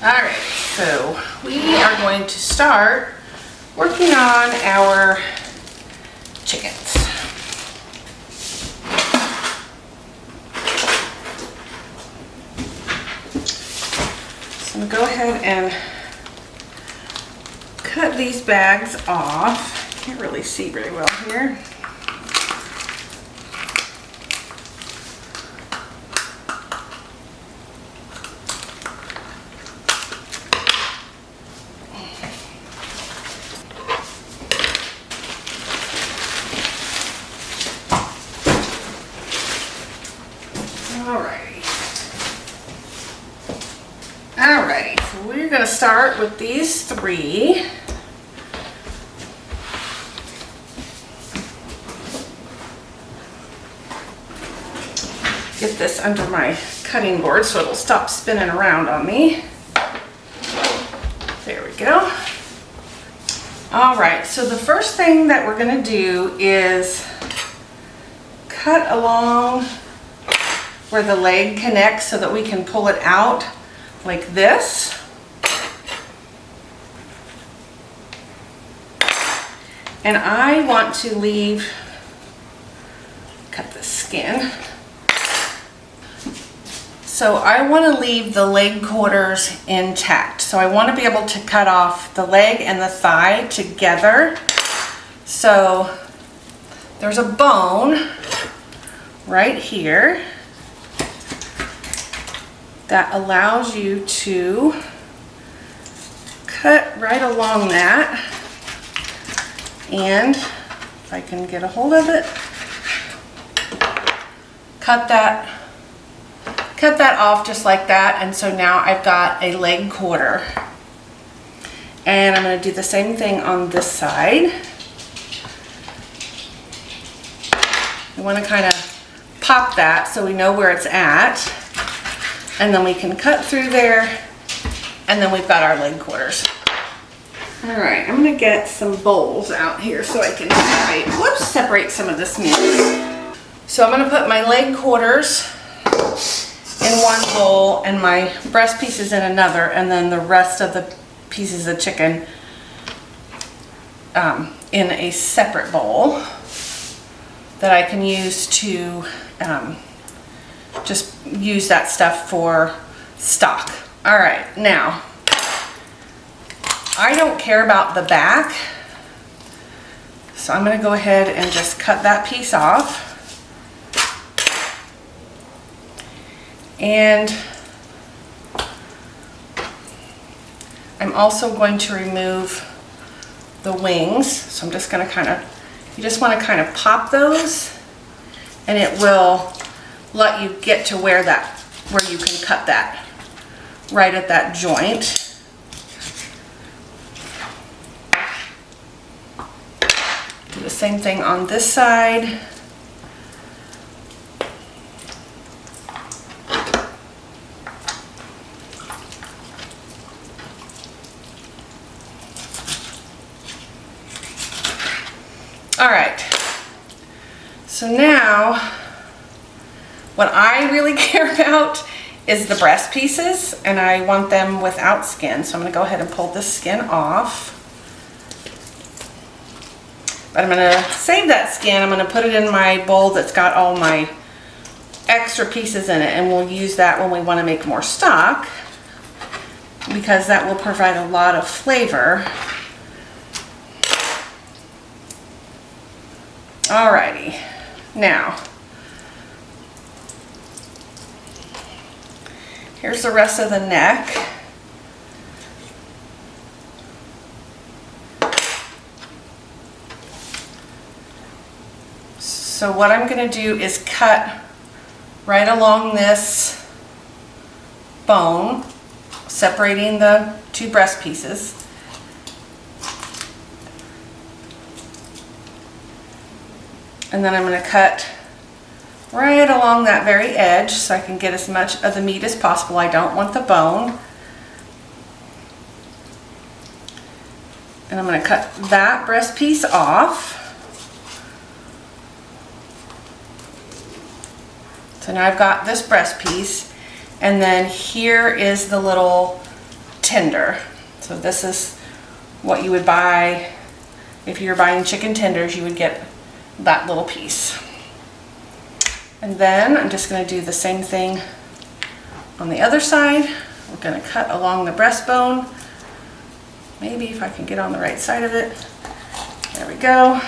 Alright, so we are going to start working on our chickens. So I'm going to go ahead and cut these bags off. Can't really see very well here. Alrighty, so we're going to start with these three. Get this under my cutting board so it'll stop spinning around on me. There we go. Alright, so the first thing that we're going to do is cut along where the leg connects so that we can pull it out like this. And I want to leave, cut the skin. So I want to leave the leg quarters intact. So I want to be able to cut off the leg and the thigh together. So there's a bone right here that allows you to cut right along that, and if I can get a hold of it, cut that off just like that. And so now I've got a leg quarter, and I'm going to do the same thing on this side. I want to kind of pop that so we know where it's at. And then we can cut through there, and then we've got our leg quarters. All right, I'm gonna get some bowls out here so I can separate some of this meat. So I'm gonna put my leg quarters in one bowl and my breast pieces in another, and then the rest of the pieces of chicken in a separate bowl that I can use to just use that stuff for stock. All right, now I don't care about the back, so I'm going to go ahead and just cut that piece off. And I'm also going to remove the wings. So I'm just going to you just want to kind of pop those, and it will let you get to where you can cut that right at that joint. Do the same thing on this side. All right, so now what I really care about is the breast pieces, and I want them without skin. So I'm going to go ahead and pull this skin off. But I'm going to save that skin. I'm going to put it in my bowl that's got all my extra pieces in it, and we'll use that when we want to make more stock, because that will provide a lot of flavor. Alrighty, now here's the rest of the neck. So what I'm going to do is cut right along this bone, separating the two breast pieces. And then I'm going to cut right along that very edge so I can get as much of the meat as possible. I don't want the bone. And I'm going to cut that breast piece off. So now I've got this breast piece, and then here is the little tender. So this is what you would buy if you're buying chicken tenders. You would get that little piece. And then I'm just going to do the same thing on the other side. We're going to cut along the breastbone. Maybe if I can get on the right side of it. There we go.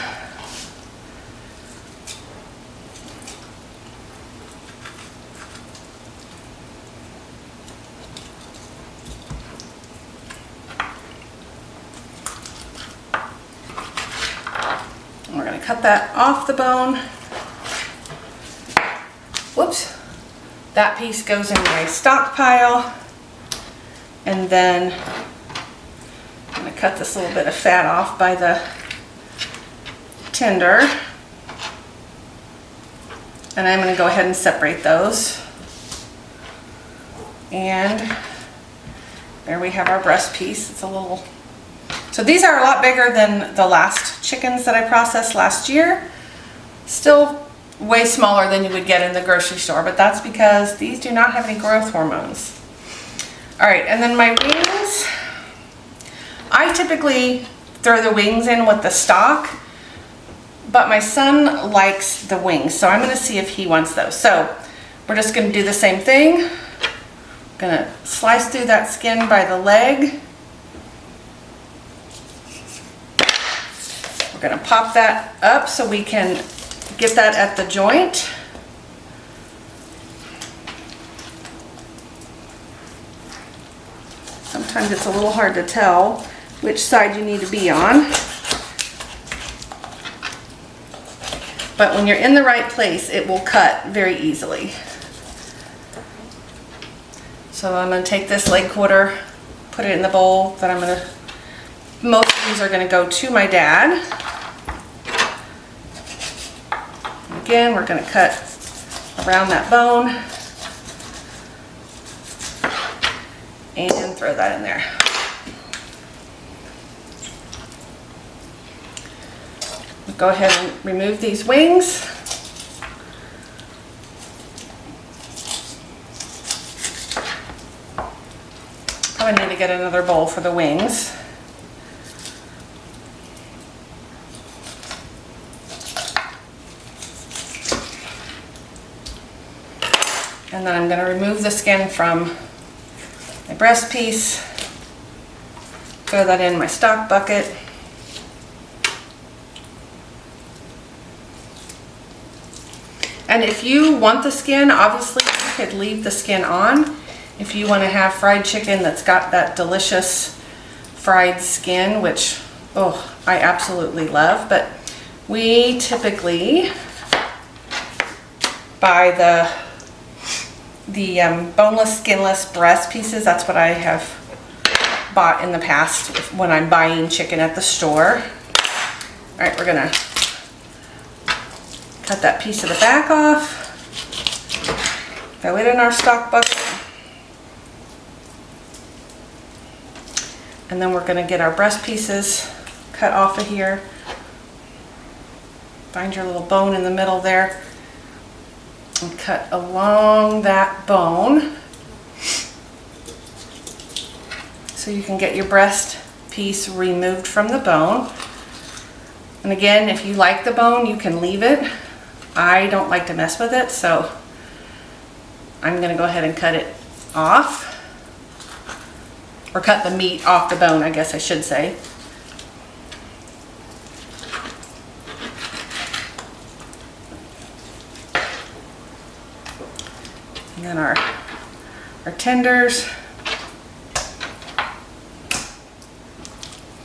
And we're going to cut that off the bone. Whoops. That piece goes in my stockpile. And then I'm going to cut this little bit of fat off by the tender. And I'm going to go ahead and separate those. And there we have our breast piece. It's a little... So these are a lot bigger than the last chickens that I processed last year. Still way smaller than you would get in the grocery store, but that's because these do not have any growth hormones. All right, and then my wings. I typically throw the wings in with the stock, but my son likes the wings, so I'm gonna see if he wants those. So we're just gonna do the same thing. I'm gonna slice through that skin by the leg. We're gonna pop that up so we can get that at the joint. Sometimes it's a little hard to tell which side you need to be on. But when you're in the right place, it will cut very easily. So I'm going to take this leg quarter, put it in the bowl that I'm going to, most of these are going to go to my dad. Again, we're going to cut around that bone and throw that in there. Go ahead and remove these wings. Probably need to get another bowl for the wings. And then I'm going to remove the skin from my breast piece, throw that in my stock bucket. And if you want the skin, obviously you could leave the skin on. If you want to have fried chicken that's got that delicious fried skin, which, oh, I absolutely love. But we typically buy the boneless, skinless breast pieces. That's what I have bought in the past when I'm buying chicken at the store. All right, we're gonna cut that piece of the back off, throw it in our stock bucket, and then we're going to get our breast pieces cut off of here. Find your little bone in the middle there and cut along that bone so you can get your breast piece removed from the bone. And again, if you like the bone, you can leave it. I don't like to mess with it, so I'm going to go ahead and cut it off. Or cut the meat off the bone, I guess I should say. And then our tenders.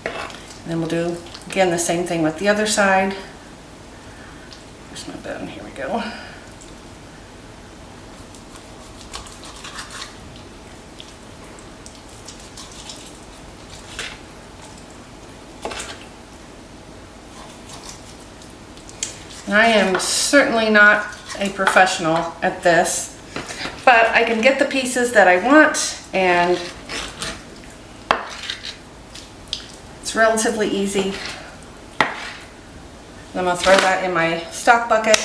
And then we'll do, again, the same thing with the other side. Where's my bone? Here we go. And I am certainly not a professional at this, but I can get the pieces that I want, and it's relatively easy. I'm going to throw that in my stock bucket.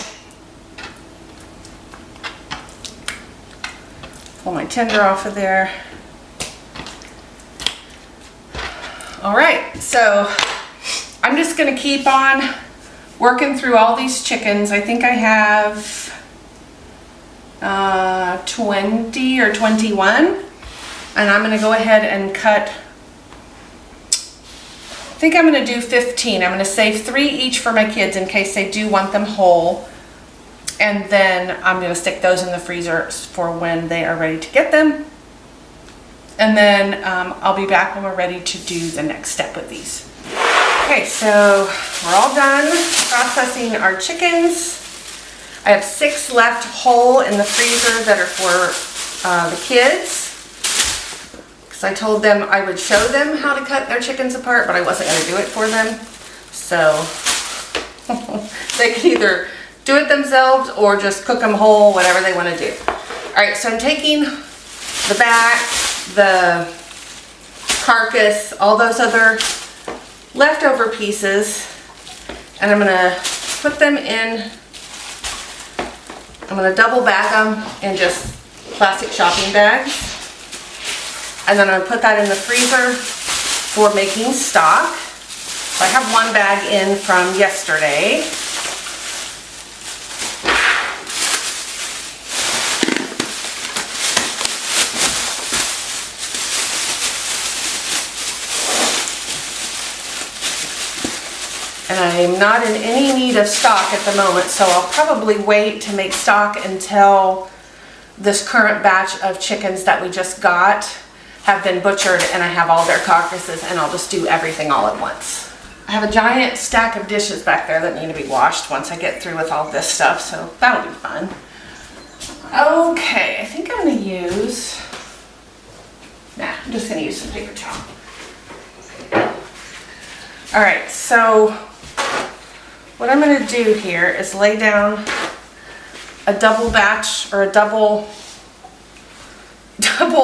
Pull my tender off of there. All right, so I'm just gonna keep on working through all these chickens. I think I have 20 or 21, and I'm gonna go ahead and cut, I think I'm gonna do 15. I'm gonna save 3 each for my kids in case they do want them whole, and then I'm gonna stick those in the freezer for when they are ready to get them. And then I'll be back when we're ready to do the next step with these. Okay, so we're all done processing our chickens. I have 6 left whole in the freezer that are for the kids. Because I told them I would show them how to cut their chickens apart, but I wasn't going to do it for them. So they can either do it themselves or just cook them whole, whatever they want to do. All right, so I'm taking the back, the carcass, all those other leftover pieces, and I'm gonna put them in, I'm gonna double bag them in just plastic shopping bags, and then I'm gonna put that in the freezer for making stock. So I have 1 bag in from yesterday. And I'm not in any need of stock at the moment, so I'll probably wait to make stock until this current batch of chickens that we just got have been butchered and I have all their carcasses, and I'll just do everything all at once. I have a giant stack of dishes back there that need to be washed once I get through with all this stuff, so that'll be fun. Okay, I think I'm gonna use, I'm just gonna use some paper towel. All right, so what I'm going to do here is lay down a double batch, or a double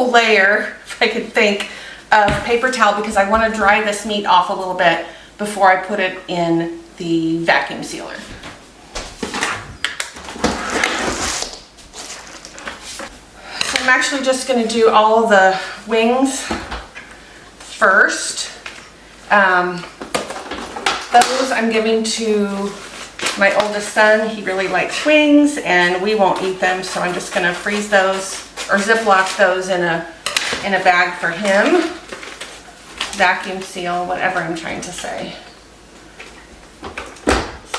layer, if I could think, of paper towel, because I want to dry this meat off a little bit before I put it in the vacuum sealer. So I'm actually just going to do all the wings first. Those I'm giving to my oldest son. He really likes wings and we won't eat them, so I'm just gonna freeze those or Ziploc those in a bag for him. Vacuum seal, whatever I'm trying to say. So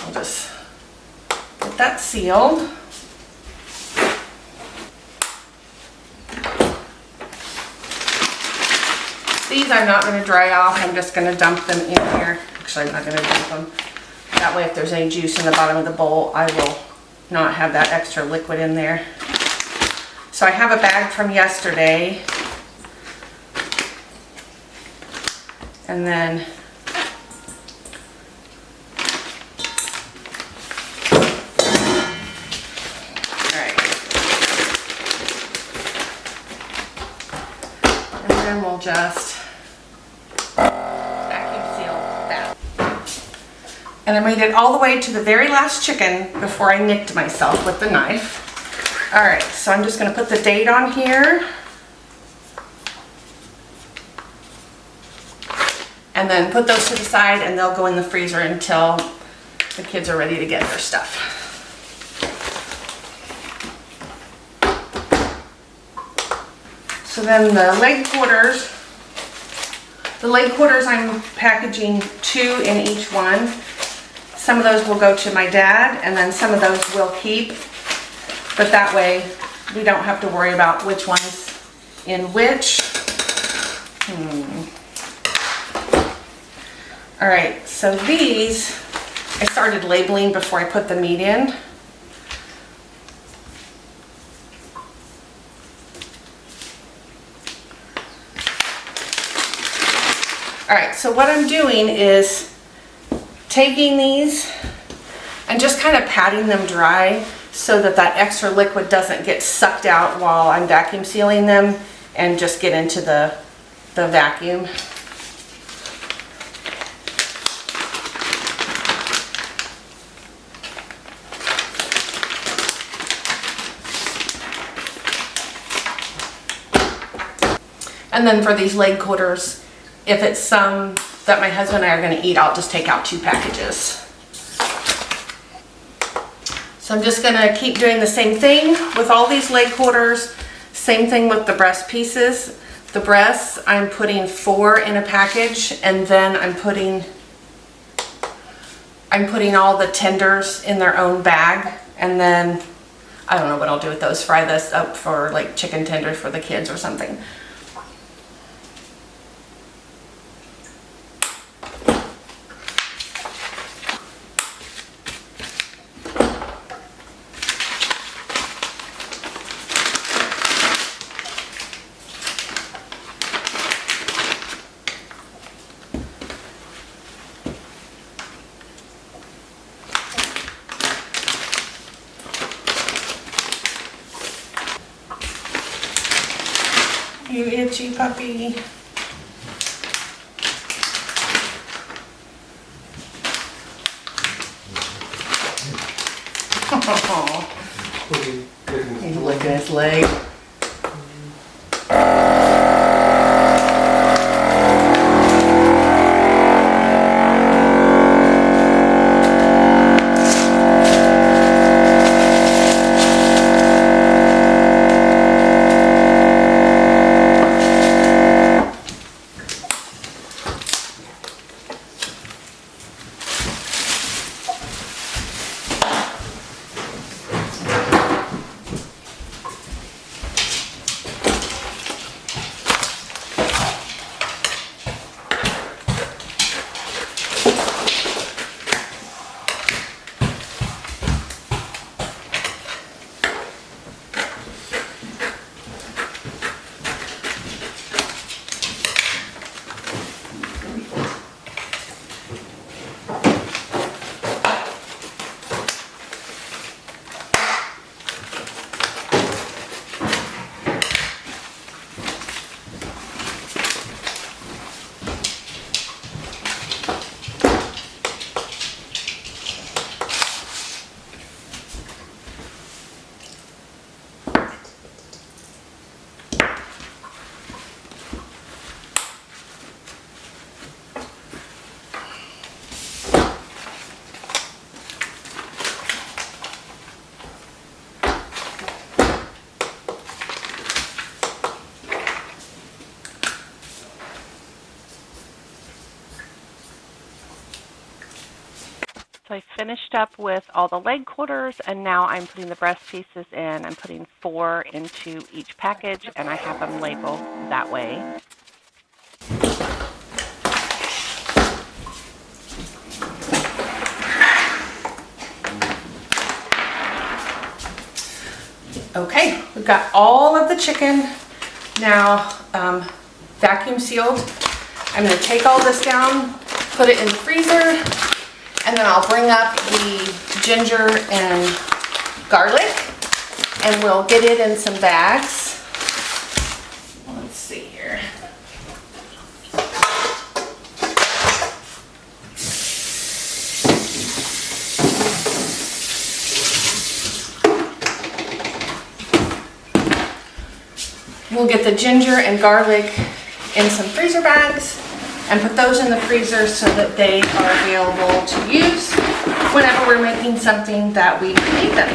I'll just get that sealed. These I'm not going to dry off, I'm just going to dump them in here. Actually, I'm not going to dump them. That way if there's any juice in the bottom of the bowl, I will not have that extra liquid in there. So I have a bag from yesterday. And then we'll just vacuum seal that. And I made it all the way to the very last chicken before I nicked myself with the knife. All right, so I'm just going to put the date on here. And then put those to the side and they'll go in the freezer until the kids are ready to get their stuff. So then the leg quarters I'm packaging 2 in each one. Some of those will go to my dad and then some of those we'll keep. But that way we don't have to worry about which one's in which. All right, so these I started labeling before I put the meat in. All right, so what I'm doing is taking these and just kind of patting them dry so that that extra liquid doesn't get sucked out while I'm vacuum sealing them and just get into the vacuum. And then for these leg quarters, if it's some that my husband and I are gonna eat, I'll just take out 2 packages. So I'm just gonna keep doing the same thing with all these leg quarters. Same thing with the breast pieces. The breasts, I'm putting 4 in a package, and then I'm putting all the tenders in their own bag, and then I don't know what I'll do with those. Fry this up for like chicken tenders for the kids or something. You itchy puppy. Oh, he's licking his leg. So I finished up with all the leg quarters, and now I'm putting the breast pieces in. I'm putting 4 into each package, and I have them labeled that way. Okay, we've got all of the chicken now vacuum sealed. I'm going to take all this down, put it in the freezer, and then I'll bring up the ginger and garlic, and we'll get it in some bags. Let's see here. We'll get the ginger and garlic in some freezer bags and put those in the freezer so that they are available to use whenever we're making something that we need them.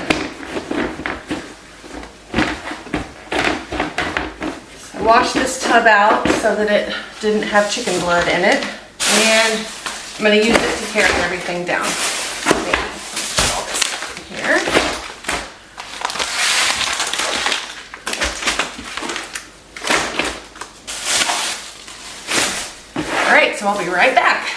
So I washed this tub out so that it didn't have chicken blood in it, and I'm going to use it to tear everything down. Maybe put all this here. So I'll be right back.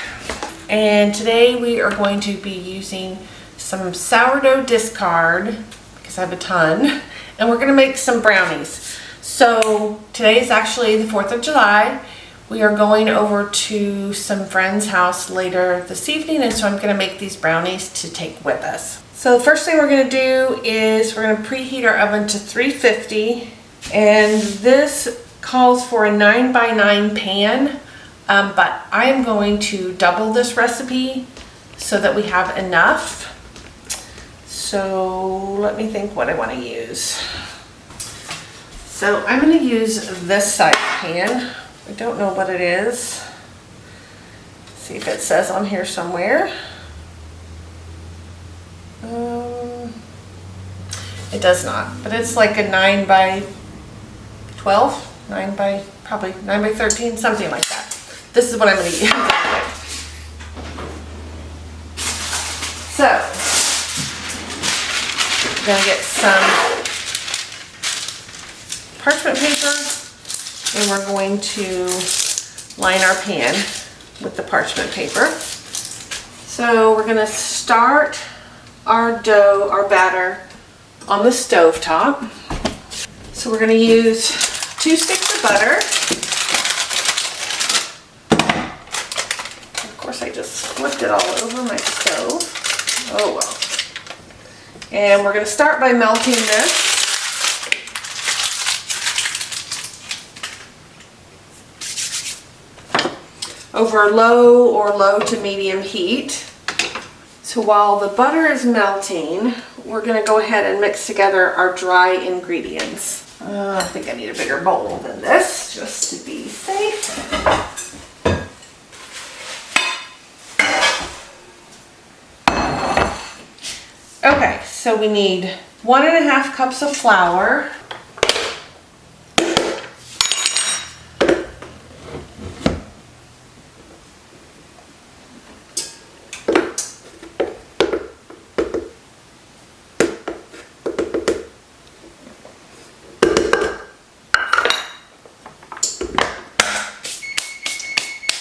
And today we are going to be using some sourdough discard, because I have a ton, and we're going to make some brownies. So today is actually the 4th of July. We are going over to some friend's house later this evening, and so I'm going to make these brownies to take with us. So the first thing we're going to do is we're going to preheat our oven to 350, and this calls for a 9x9 pan. But I'm going to double this recipe so that we have enough. So let me think what I want to use. So I'm going to use this size pan. I don't know what it is. See if it says on here somewhere. It does not, but it's like a 9 by 12, 9 by, probably 9 by 13, something like that. This is what I'm going to use. So, we're going to get some parchment paper, and we're going to line our pan with the parchment paper. So we're going to start our dough, our batter, on the stove top. So we're going to use 2 sticks of butter. Of course, I just flipped it all over my stove. Oh well. And we're going to start by melting this. Over low to medium heat. So while the butter is melting, we're going to go ahead and mix together our dry ingredients. I think I need a bigger bowl than this, just to be safe. Okay, so we need 1.5 cups of flour.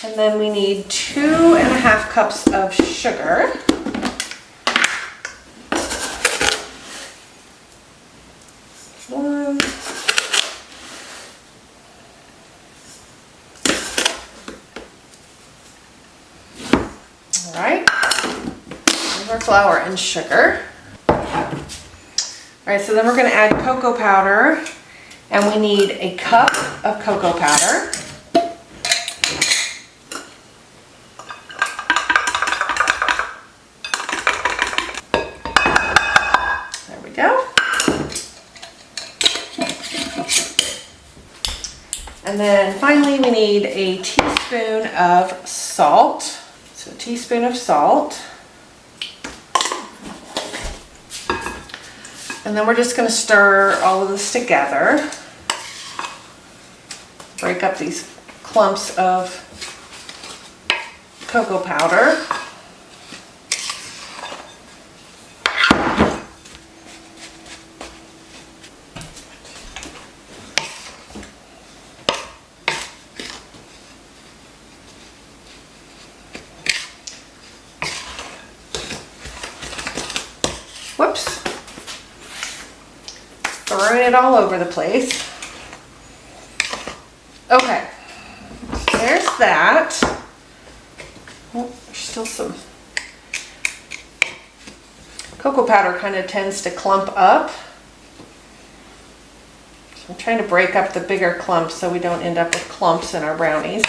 And then we need 2.5 cups of sugar. One. All right. Here's our flour and sugar. All right, so then we're going to add cocoa powder, and we need a cup of cocoa powder. And then finally we need a teaspoon of salt. So a teaspoon of salt. And then we're just going to stir all of this together. Break up these clumps of cocoa powder. Whoops. Throwing it all over the place. Okay. There's that. Oh, there's still some. Cocoa powder kind of tends to clump up. So I'm trying to break up the bigger clumps so we don't end up with clumps in our brownies.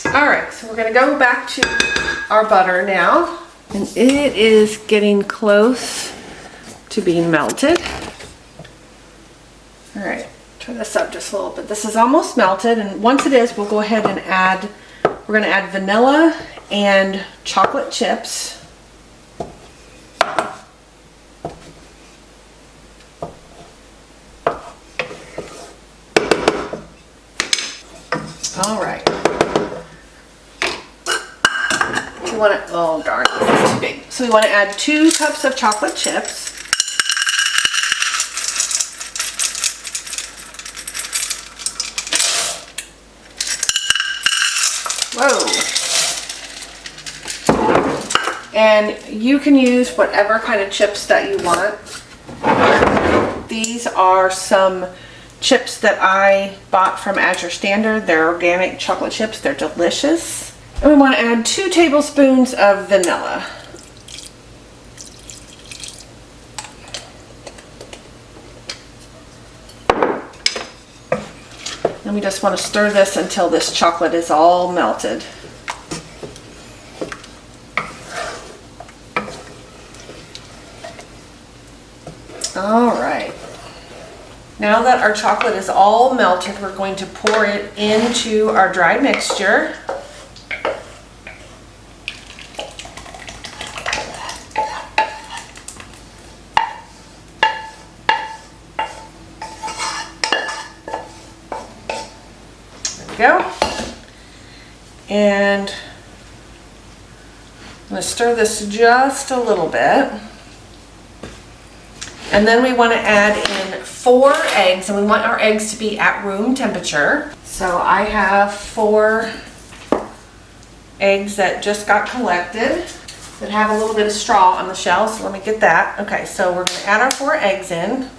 Alright, so we're going to go back to our butter now. And it is getting close to being melted. Alright, turn this up just a little bit. This is almost melted, and once it is, we'll go ahead and add, we're going to add vanilla and chocolate chips. Alright. We want to, oh darn, this is too big. So we want to add 2 cups of chocolate chips. Whoa. And you can use whatever kind of chips that you want. These are some chips that I bought from Azure Standard. They're organic chocolate chips. They're delicious. And we want to add 2 tablespoons of vanilla. And we just want to stir this until this chocolate is all melted. All right. Now that our chocolate is all melted, we're going to pour it into our dry mixture. There we go. And I'm going to stir this just a little bit. And then we want to add in 4 eggs, and we want our eggs to be at room temperature. So I have 4 eggs that just got collected that have a little bit of straw on the shell, so let me get that. Okay, so we're going to add our 4 eggs in.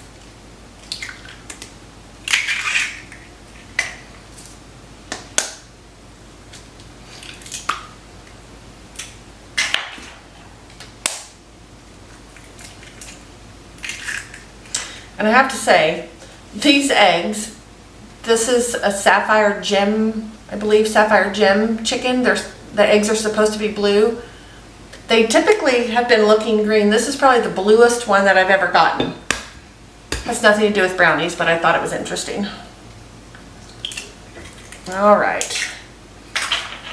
And I have to say, these eggs, this is a sapphire gem, I believe sapphire gem chicken. The eggs are supposed to be blue. They typically have been looking green. This is probably the bluest one that I've ever gotten. Has nothing to do with brownies, but I thought it was interesting. All right.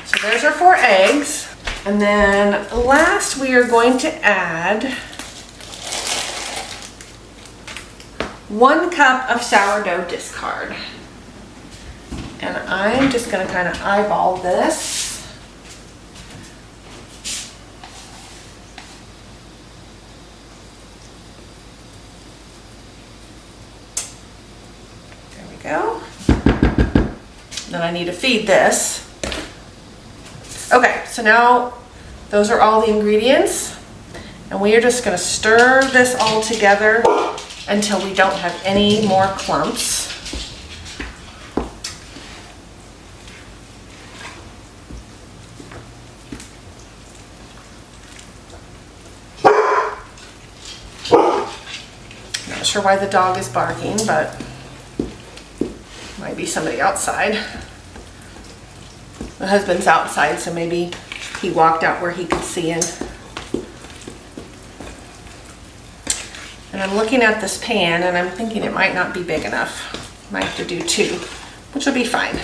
So there's our 4 eggs. And then last we are going to add 1 cup of sourdough discard. And I'm just going to kind of eyeball this. There we go. Then I need to feed this. Okay, so now those are all the ingredients. And we are just going to stir this all together until we don't have any more clumps. Not sure why the dog is barking, but might be somebody outside. My husband's outside, so maybe he walked out where he could see in. And I'm looking at this pan and I'm thinking it might not be big enough. Might have to do 2, which will be fine.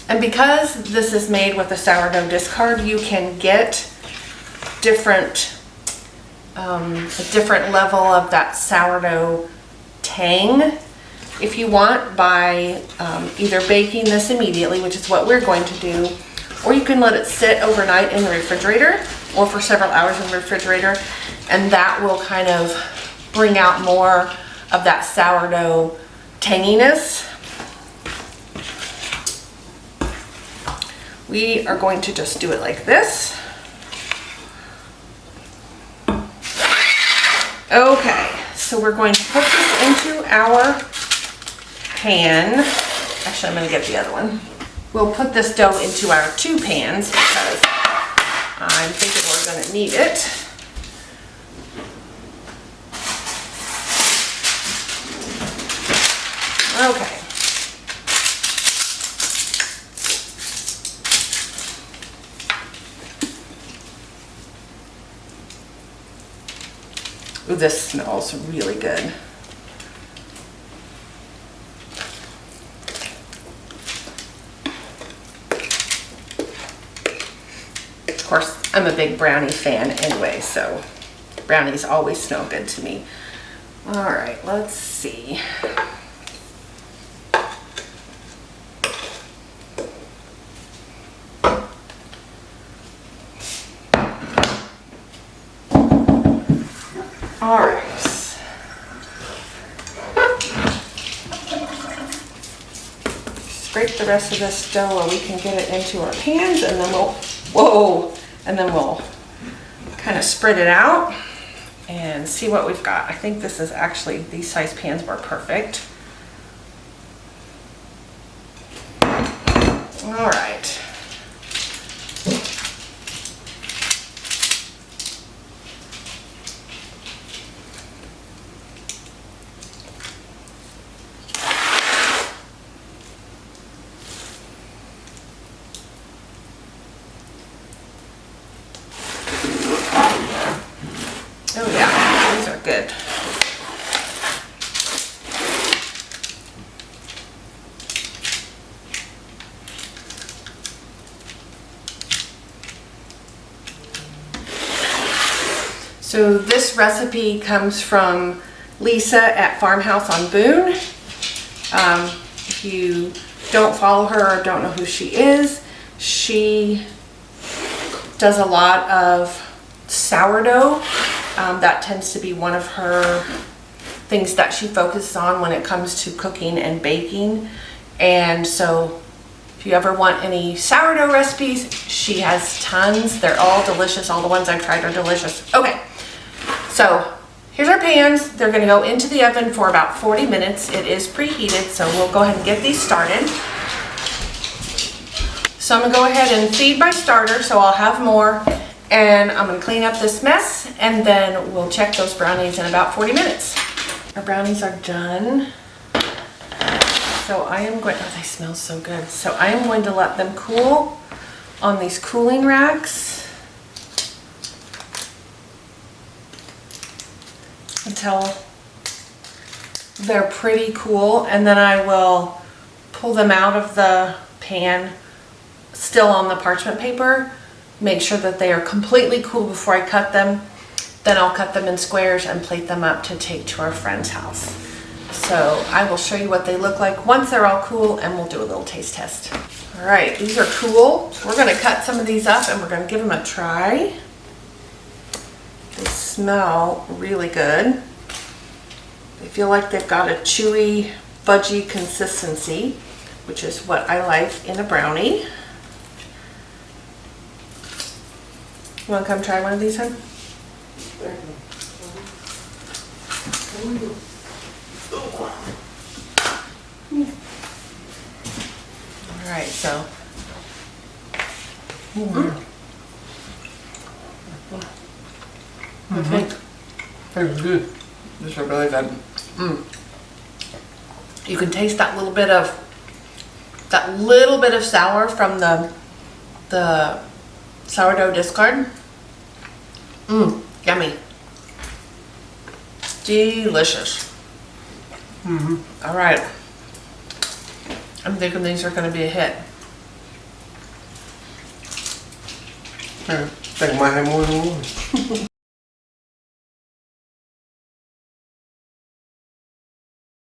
And because this is made with a sourdough discard, you can get a different level of that sourdough tang if you want by either baking this immediately, which is what we're going to do, or you can let it sit overnight in the refrigerator or for several hours in the refrigerator, and that will kind of bring out more of that sourdough tanginess. We are going to just do it like this. Okay, so we're going to put this into our pan. Actually, I'm going to get the other one. We'll put this dough into our 2 pans because I'm thinking we're going to need it. Okay. Ooh, this smells really good. Of course, I'm a big brownie fan anyway, so brownies always smell good to me. All right, let's see. All right. Scrape the rest of this dough where we can get it into our pans, and then we'll kind of spread it out and see what we've got. I think this is actually, these size pans were perfect. All right. So this recipe comes from Lisa at Farmhouse on Boone. If you don't follow her or don't know who she is, she does a lot of sourdough. That tends to be one of her things that she focuses on when it comes to cooking and baking. And so if you ever want any sourdough recipes, she has tons. They're all delicious. All the ones I've tried are delicious. Okay, so here's our pans. They're gonna go into the oven for about 40 minutes. It is preheated, so we'll go ahead and get these started. So I'm gonna go ahead and feed my starter, so I'll have more. And I'm gonna clean up this mess, and then we'll check those brownies in about 40 minutes. Our brownies are done. So I am going, oh, they smell so good. So I am going to let them cool on these cooling racks until they're pretty cool, and then I will pull them out of the pan still on the parchment paper. Make sure that they are completely cool before I cut them. Then I'll cut them in squares and plate them up to take to our friend's house. So I will show you what they look like once they're all cool, and we'll do a little taste test. All right, these are cool. We're gonna cut some of these up and we're gonna give them a try. They smell really good. They feel like they've got a chewy, fudgy consistency, which is what I like in a brownie. You wanna come try one of these, hon? All right, so. I think Tastes good. these are really good. You can taste that little bit of sour from the sourdough discard. Yummy. Delicious. All right. I'm thinking these are going to be a hit. I think I might have more than one.